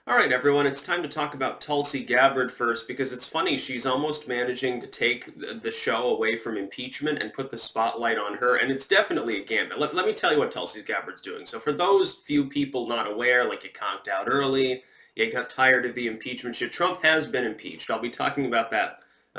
All right, everyone, it's time to talk about Tulsi Gabbard first because it's funny, she's almost managing to take the show away from impeachment and put the spotlight on her, and it's definitely a gambit. Let me tell you what Tulsi Gabbard's doing. So for those few people not aware, like you conked out early, you got tired of the impeachment shit, Trump has been impeached. I'll be talking about that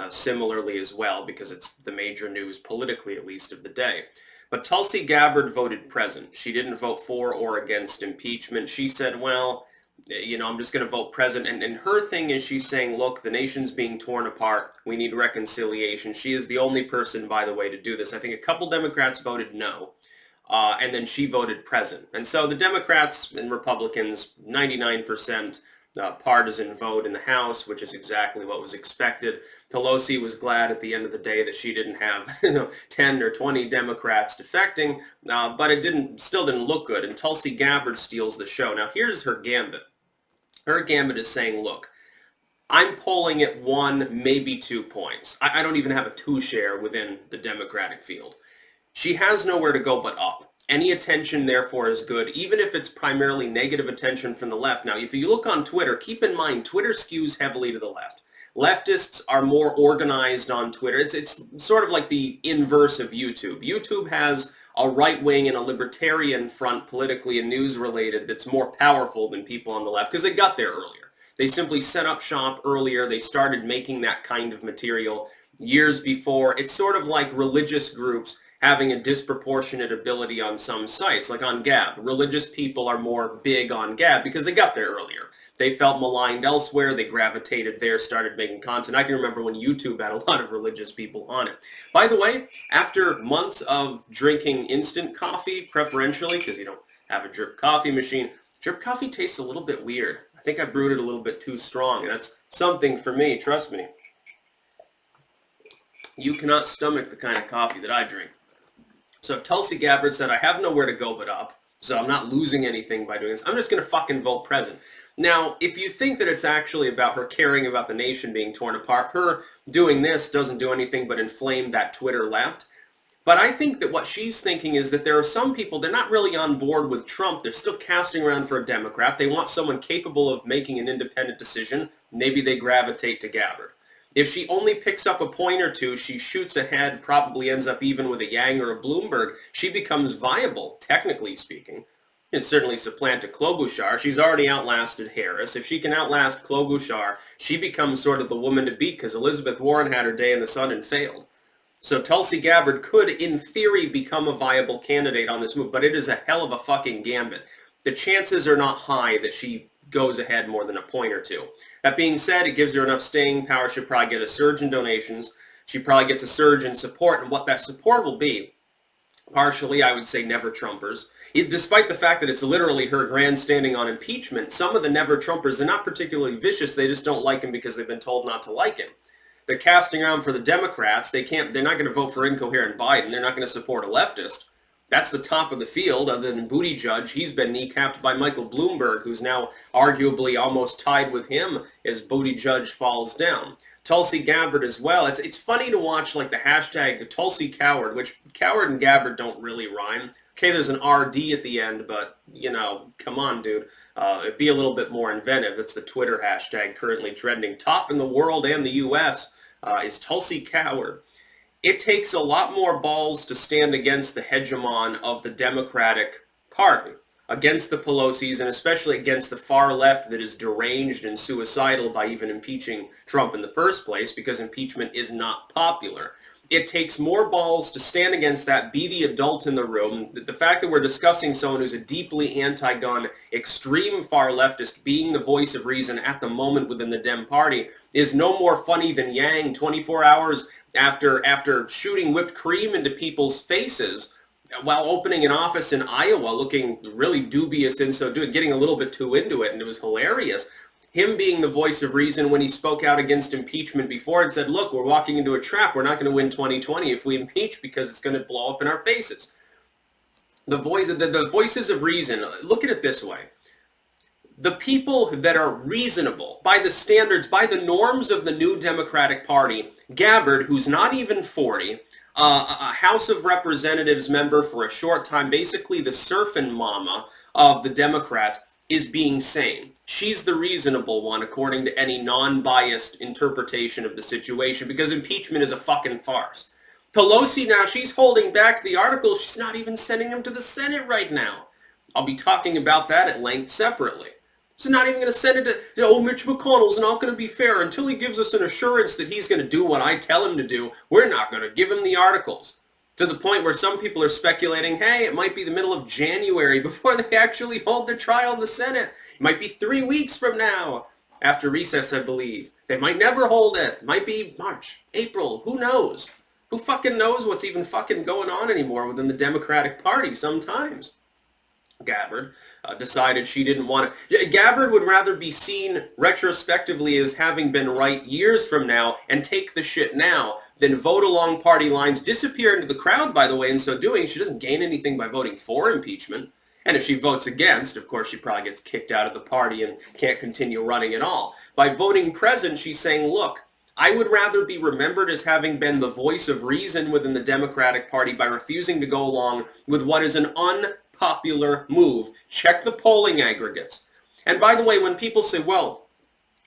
similarly as well because it's the major news, politically at least, of the day. But Tulsi Gabbard voted present. She didn't vote for or against impeachment. She said, well, I'm just going to vote present. And her thing is she's saying, look, the nation's being torn apart. We need reconciliation. She is the only person, by the way, to do this. I think a couple Democrats voted no. And then she voted present. And so the Democrats and Republicans, 99% partisan vote in the House, which is exactly what was expected. Pelosi was glad at the end of the day that she didn't have 10 or 20 Democrats defecting, but it still didn't look good. And Tulsi Gabbard steals the show. Now here's her gambit. Her gambit is saying, look, I'm polling at 1, maybe 2 points. I don't even have a 2 share within the Democratic field. She has nowhere to go but up. Any attention, therefore, is good, even if it's primarily negative attention from the left. Now, if you look on Twitter, keep in mind, Twitter skews heavily to the left. Leftists are more organized on Twitter. It's sort of like the inverse of YouTube. YouTube has a right-wing and a libertarian front politically and news-related that's more powerful than people on the left because they got there earlier. They simply set up shop earlier. They started making that kind of material years before. It's sort of like religious groups having a disproportionate ability on some sites, like on Gab. Religious people are more big on Gab because they got there earlier. They felt maligned elsewhere. They gravitated there, started making content. I can remember when YouTube had a lot of religious people on it. By the way, after months of drinking instant coffee, preferentially, because you don't have a drip coffee machine, drip coffee tastes a little bit weird. I think I brewed it a little bit too strong, and that's something for me, trust me. You cannot stomach the kind of coffee that I drink. So Tulsi Gabbard said, I have nowhere to go but up, so I'm not losing anything by doing this. I'm just going to fucking vote present. Now, if you think that it's actually about her caring about the nation being torn apart, her doing this doesn't do anything but inflame that Twitter left. But I think that what she's thinking is that there are some people, they're not really on board with Trump. They're still casting around for a Democrat. They want someone capable of making an independent decision. Maybe they gravitate to Gabbard. If she only picks up a point or two, she shoots ahead, probably ends up even with a Yang or a Bloomberg, she becomes viable, technically speaking. Can certainly supplant a Klobuchar. She's already outlasted Harris. If she can outlast Klobuchar, she becomes sort of the woman to beat because Elizabeth Warren had her day in the sun and failed. So Tulsi Gabbard could, in theory, become a viable candidate on this move, but it is a hell of a fucking gambit. The chances are not high that she goes ahead more than a point or two. That being said, it gives her enough staying power. She'll probably get a surge in donations. She probably gets a surge in support, and what that support will be, partially, I would say, never-Trumpers. Despite the fact that it's literally her grandstanding on impeachment, some of the never-Trumpers are not particularly vicious. They just don't like him because they've been told not to like him. They're casting around for the Democrats. They're not going to vote for incoherent Biden. They're not going to support a leftist. That's the top of the field, other than Buttigieg. He's been kneecapped by Michael Bloomberg, who's now arguably almost tied with him as Buttigieg falls down. Tulsi Gabbard as well. It's funny to watch like the hashtag Tulsi Coward, which Coward and Gabbard don't really rhyme. Okay, there's an RD at the end, but, come on, dude. Be a little bit more inventive. That's the Twitter hashtag currently trending. Top in the world and the U.S. Is Tulsi Coward. It takes a lot more balls to stand against the hegemon of the Democratic Party, against the Pelosi's, and especially against the far left that is deranged and suicidal by even impeaching Trump in the first place, because impeachment is not popular. It takes more balls to stand against that, be the adult in the room. The fact that we're discussing someone who's a deeply anti-gun, extreme far leftist being the voice of reason at the moment within the Dem Party is no more funny than Yang 24 hours after shooting whipped cream into people's faces while opening an office in Iowa, looking really dubious in so doing, getting a little bit too into it, and it was hilarious. Him being the voice of reason when he spoke out against impeachment before and said, look, we're walking into a trap. We're not going to win 2020 if we impeach because it's going to blow up in our faces. The voices of reason, look at it this way. The people that are reasonable by the standards, by the norms of the new Democratic Party, Gabbard, who's not even 40, a House of Representatives member for a short time, basically the surfing mama of the Democrats, is being sane. She's the reasonable one according to any non-biased interpretation of the situation, because impeachment is a fucking farce. Pelosi now, she's holding back the articles. She's not even sending them to the Senate right now. I'll be talking about that at length separately. She's not even going to send it to, oh, Mitch McConnell's not going to be fair until he gives us an assurance that he's going to do what I tell him to do. We're not going to give him the articles. To the point where some people are speculating, hey, it might be the middle of January before they actually hold their trial in the Senate. It might be 3 weeks from now, after recess, I believe. They might never hold it. It might be March, April, who knows? Who fucking knows what's even fucking going on anymore within the Democratic Party sometimes? Gabbard decided she didn't want to. Gabbard would rather be seen retrospectively as having been right years from now and take the shit now than vote along party lines, disappear into the crowd, by the way, in so doing. She doesn't gain anything by voting for impeachment. And if she votes against, of course, she probably gets kicked out of the party and can't continue running at all. By voting present, she's saying, look, I would rather be remembered as having been the voice of reason within the Democratic Party by refusing to go along with what is an unpopular move. Check the polling aggregates. And by the way, when people say, well,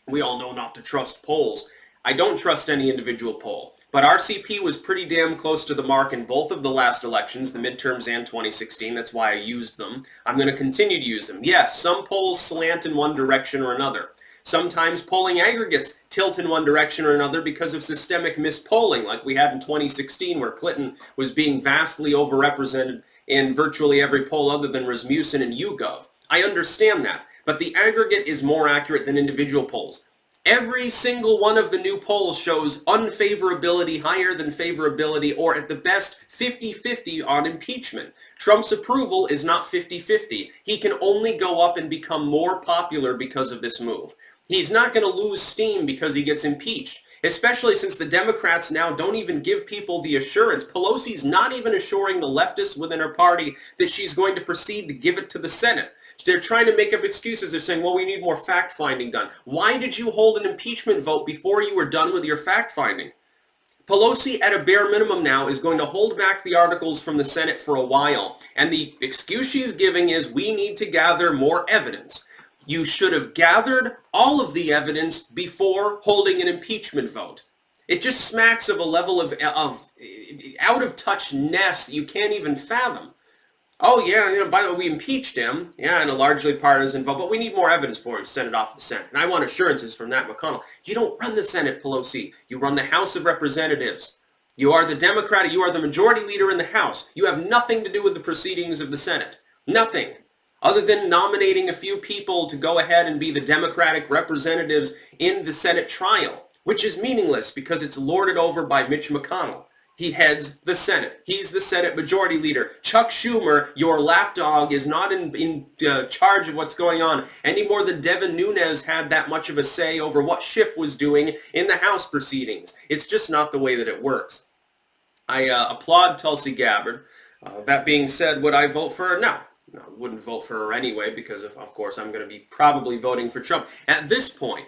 we all know not to trust polls, I don't trust any individual poll. But RCP was pretty damn close to the mark in both of the last elections, the midterms and 2016. That's why I used them. I'm going to continue to use them. Yes, some polls slant in one direction or another. Sometimes polling aggregates tilt in one direction or another because of systemic mispolling, like we had in 2016, where Clinton was being vastly overrepresented in virtually every poll other than Rasmussen and YouGov. I understand that, but the aggregate is more accurate than individual polls. Every single one of the new polls shows unfavorability higher than favorability, or at the best 50-50 on impeachment. Trump's approval is not 50-50. He can only go up and become more popular because of this move. He's not going to lose steam because he gets impeached, especially since the Democrats now don't even give people the assurance. Pelosi's not even assuring the leftists within her party that she's going to proceed to give it to the Senate. They're trying to make up excuses. They're saying, well, we need more fact-finding done. Why did you hold an impeachment vote before you were done with your fact-finding? Pelosi, at a bare minimum now, is going to hold back the articles from the Senate for a while. And the excuse she's giving is, we need to gather more evidence. You should have gathered all of the evidence before holding an impeachment vote. It just smacks of a level of out-of-touch-ness that you can't even fathom. Oh, yeah, by the way, we impeached him, yeah, in a largely partisan vote, but we need more evidence for him to send it off to the Senate. And I want assurances from that McConnell. You don't run the Senate, Pelosi. You run the House of Representatives. You are the Democrat, you are the majority leader in the House. You have nothing to do with the proceedings of the Senate. Nothing. Other than nominating a few people to go ahead and be the Democratic representatives in the Senate trial, which is meaningless because it's lorded over by Mitch McConnell. He heads the Senate. He's the Senate Majority Leader. Chuck Schumer, your lapdog, is not in charge of what's going on any more than Devin Nunes had that much of a say over what Schiff was doing in the House proceedings. It's just not the way that it works. I applaud Tulsi Gabbard. That being said, would I vote for her? No. No, I wouldn't vote for her anyway because, of course, I'm going to be probably voting for Trump. At this point,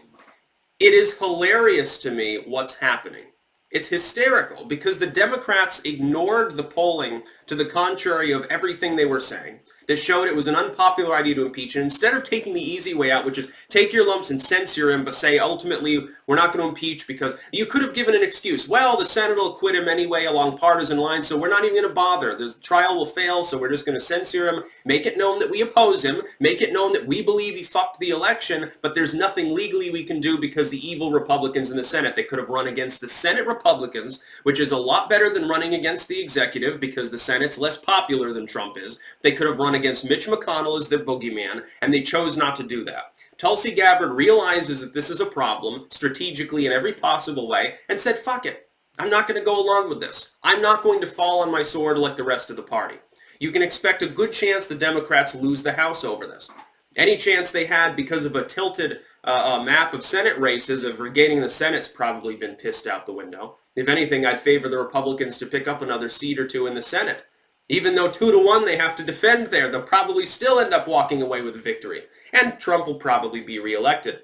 it is hilarious to me what's happening. It's hysterical because the Democrats ignored the polling to the contrary of everything they were saying that showed it was an unpopular idea to impeach. And instead of taking the easy way out, which is take your lumps and censure him, but say ultimately we're not going to impeach because you could have given an excuse. Well, the Senate will acquit him anyway along partisan lines, so we're not even going to bother. The trial will fail, so we're just going to censure him, make it known that we oppose him, make it known that we believe he fucked the election, but there's nothing legally we can do because the evil Republicans in the Senate, they could have run against the Senate Republicans, which is a lot better than running against the executive because the Senate's less popular than Trump is. They could have run against Mitch McConnell as the boogeyman, and they chose not to do that. Tulsi Gabbard realizes that this is a problem strategically in every possible way and said, fuck it. I'm not going to go along with this. I'm not going to fall on my sword like the rest of the party. You can expect a good chance the Democrats lose the House over this. Any chance they had because of a tilted map of Senate races of regaining the Senate's probably been pissed out the window. If anything, I'd favor the Republicans to pick up another seat or two in the Senate. Even though 2-1 they have to defend there, they'll probably still end up walking away with victory. And Trump will probably be reelected.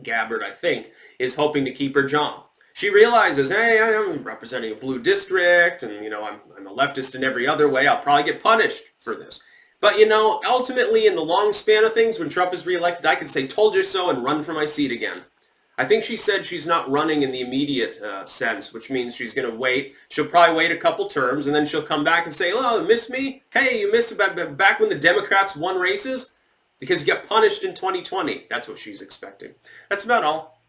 Gabbard, I think, is hoping to keep her job. She realizes, hey, I'm representing a blue district, and, I'm a leftist in every other way. I'll probably get punished for this. But, you know, ultimately, in the long span of things, when Trump is reelected, I can say, told you so, and run for my seat again. I think she said she's not running in the immediate sense, which means she's going to wait. She'll probably wait a couple terms, and then she'll come back and say, oh, miss me? Hey, you missed back when the Democrats won races? Because you got punished in 2020. That's what she's expecting. That's about all.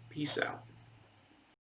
Peace out.